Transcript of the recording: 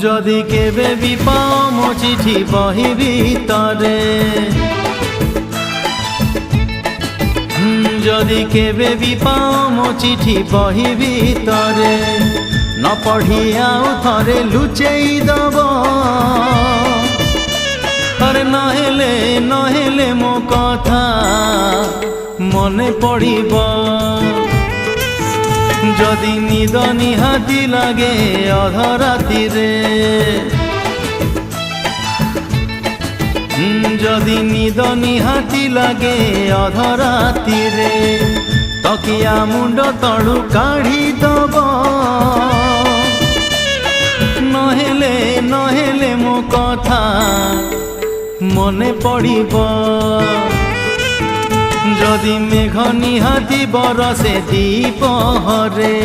যদি কেবে বি পাও মো চিঠি বহি ভিতরে, যদি কেবে বি পাও মো চিঠি বহি ভিতরে, ন পঢ়ি আউ থরে লুচেই দব। আরে নহেলে নহেলে মো কথা মনে পড়িব, যদি নিদ নিহাতি লাগে অধরাতিরে, যদি নিদ নিহাতি লাগে অধরাতিরে, তকিয়া মুন্ড তলু কাঢ়ি দব। নহেলে নহেলে মো কথা মনে পড়িব, যদি মেঘ নিহাতি বরসে দ্বিপহরে।